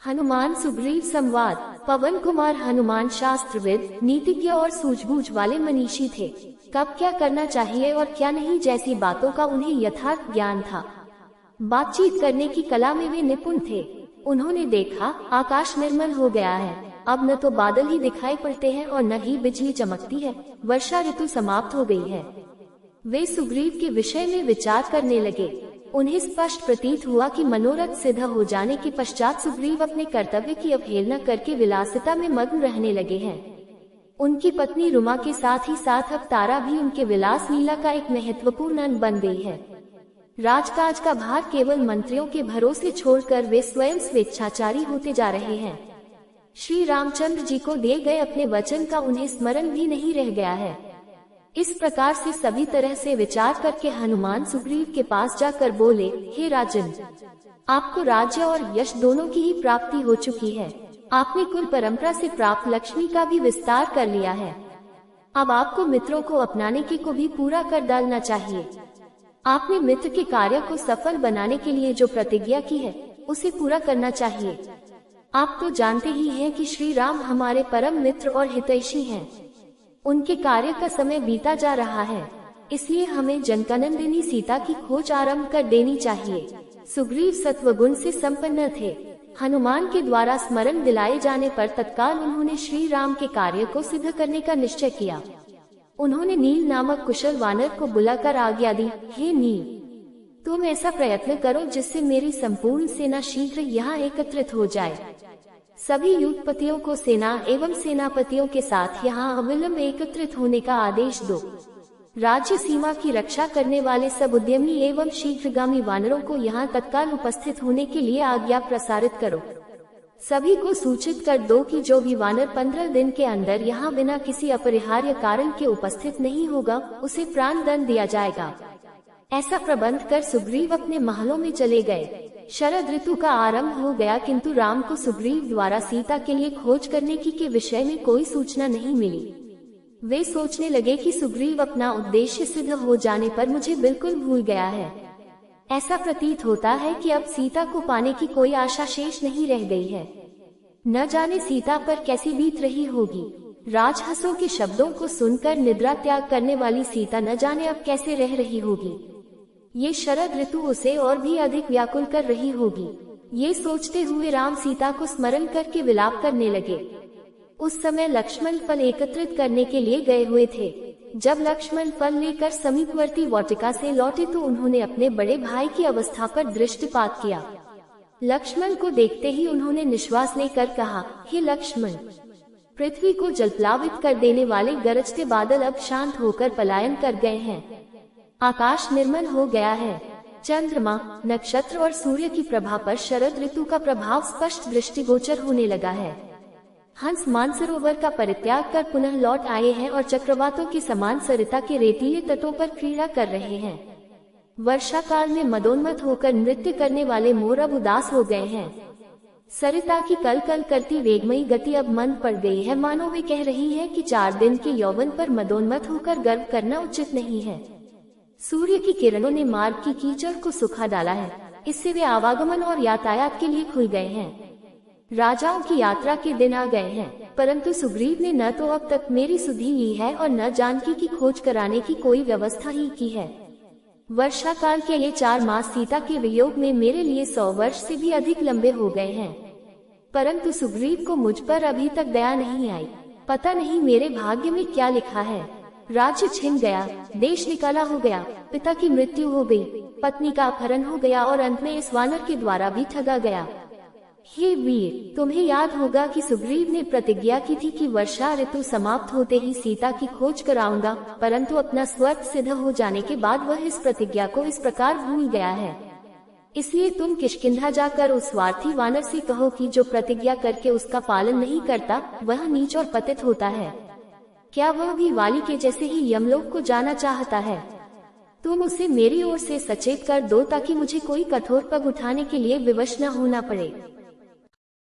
हनुमान सुग्रीव संवाद। पवन कुमार हनुमान शास्त्रविद, नीतिज्ञ और सूझबूझ वाले मनीषी थे। कब क्या करना चाहिए और क्या नहीं जैसी बातों का उन्हें यथार्थ ज्ञान था। बातचीत करने की कला में वे निपुण थे। उन्होंने देखा, आकाश निर्मल हो गया है, अब न तो बादल ही दिखाई पड़ते हैं और न ही बिजली चमकती है, वर्षा ऋतु समाप्त हो गई है। वे सुग्रीव के विषय में विचार करने लगे। उन्हें स्पष्ट प्रतीत हुआ कि मनोरथ सिद्ध हो जाने के पश्चात सुग्रीव अपने कर्तव्य की अवहेलना करके विलासिता में मग्न रहने लगे हैं। उनकी पत्नी रुमा के साथ ही साथ अब तारा भी उनके विलास लीला का एक महत्वपूर्ण अंग बन गई है। राजकाज का भार केवल मंत्रियों के भरोसे छोड़कर वे स्वयं स्वेच्छाचारी होते जा रहे हैं। श्री रामचंद्र जी को दिए गए अपने वचन का उन्हें स्मरण भी नहीं रह गया है। इस प्रकार से सभी तरह से विचार करके हनुमान सुग्रीव के पास जाकर बोले, हे राजन, आपको राज्य और यश दोनों की ही प्राप्ति हो चुकी है। आपने कुल परंपरा से प्राप्त लक्ष्मी का भी विस्तार कर लिया है। अब आपको मित्रों को अपनाने के को भी पूरा कर डालना चाहिए। आपने मित्र के कार्य को सफल बनाने के लिए जो प्रतिज्ञा की है उसे पूरा करना चाहिए। आप तो जानते ही हैं कि श्री राम हमारे परम मित्र और हितैषी हैं। उनके कार्य का समय बीता जा रहा है, इसलिए हमें जनकानंदिनी सीता की खोज आरंभ कर देनी चाहिए। सुग्रीव सत्वगुण से संपन्न थे। हनुमान के द्वारा स्मरण दिलाए जाने पर तत्काल उन्होंने श्री राम के कार्य को सिद्ध करने का निश्चय किया। उन्होंने नील नामक कुशल वानर को बुलाकर आज्ञा दी, हे नील, तुम ऐसा प्रयत्न करो जिससे मेरी संपूर्ण सेना शीघ्र यहाँ एकत्रित हो जाए। सभी युद्धपतियों को सेना एवं सेनापतियों के साथ यहाँ अविलंब एकत्रित होने का आदेश दो। राज्य सीमा की रक्षा करने वाले सब उद्यमी एवं शीघ्रगामी वानरों को यहाँ तत्काल उपस्थित होने के लिए आज्ञा प्रसारित करो। सभी को सूचित कर दो कि जो भी वानर 15 दिन के अंदर यहाँ बिना किसी अपरिहार्य कारण के उपस्थित नहीं होगा, उसे प्राण दंड दिया जाएगा। ऐसा प्रबंध कर सुग्रीव अपने महलों में चले गए। शरद ऋतु का आरंभ हो गया, किंतु राम को सुग्रीव द्वारा सीता के लिए खोज करने की के विषय में कोई सूचना नहीं मिली। वे सोचने लगे कि सुग्रीव अपना उद्देश्य सिद्ध हो जाने पर मुझे बिल्कुल भूल गया है। ऐसा प्रतीत होता है कि अब सीता को पाने की कोई आशा शेष नहीं रह गई है। न जाने सीता पर कैसी बीत रही होगी। राजहंसों के शब्दों को सुनकर निद्रा त्याग करने वाली सीता न जाने अब कैसे रह रही होगी। ये शरद ऋतु उसे और भी अधिक व्याकुल कर रही होगी। ये सोचते हुए राम सीता को स्मरण करके विलाप करने लगे। उस समय लक्ष्मण फल एकत्रित करने के लिए गए हुए थे। जब लक्ष्मण फल लेकर समीपवर्ती वाटिका से लौटे तो उन्होंने अपने बड़े भाई की अवस्था पर दृष्टिपात किया। लक्ष्मण को देखते ही उन्होंने निश्वास लेकर कहा, हे लक्ष्मण, पृथ्वी को जलप्लावित कर देने वाले गरजते बादल अब शांत होकर पलायन कर गए हैं। आकाश निर्मल हो गया है। चंद्रमा, नक्षत्र और सूर्य की प्रभा पर शरद ऋतु का प्रभाव स्पष्ट दृष्टिगोचर होने लगा है। हंस मानसरोवर का परित्याग कर पुनः लौट आए हैं और चक्रवातों के समान सरिता के रेतीले तटों पर क्रीड़ा कर रहे हैं। वर्षा काल में मदोन्मत्त होकर नृत्य करने वाले मोर अब उदास हो गए हैं। सरिता की कल कल करती वेगमयी गति अब मंद पड़ गई है, मानो वे कह रही है कि 4 दिन के यौवन पर मदोन्मत्त होकर गर्व करना उचित नहीं है। सूर्य की किरणों ने मार्ग की कीचड़ को सुखा डाला है, इससे वे आवागमन और यातायात के लिए खुल गए हैं। राजाओं की यात्रा के दिन आ गए हैं, परंतु सुग्रीव ने न तो अब तक मेरी सुधि ली है और न जानकी की खोज कराने की कोई व्यवस्था ही की है। वर्षा काल के ये 4 मास सीता के वियोग में मेरे लिए 100 वर्ष से भी अधिक लंबे हो गए हैं, परंतु सुग्रीव को मुझ पर अभी तक दया नहीं आई। पता नहीं मेरे भाग्य में क्या लिखा है। राज्य छिन गया, देश निकाला हो गया, पिता की मृत्यु हो गई, पत्नी का अपहरण हो गया और अंत में इस वानर के द्वारा भी ठगा गया। हे वीर, तुम्हें याद होगा कि सुग्रीव ने प्रतिज्ञा की थी कि वर्षा ऋतु समाप्त होते ही सीता की खोज कराऊंगा, परंतु अपना स्वर्ग सिद्ध हो जाने के बाद वह इस प्रतिज्ञा को इस प्रकार भूल गया है। इसलिए तुम किष्किंधा जाकर उस स्वार्थी वानर से कहो कि जो प्रतिज्ञा करके उसका पालन नहीं करता वह नीच और पतित होता है। क्या वह भी वाली के जैसे ही यमलोक को जाना चाहता है? तुम उसे मेरी ओर से सचेत कर दो ताकि मुझे कोई कठोर पग उठाने के लिए विवश न होना पड़े।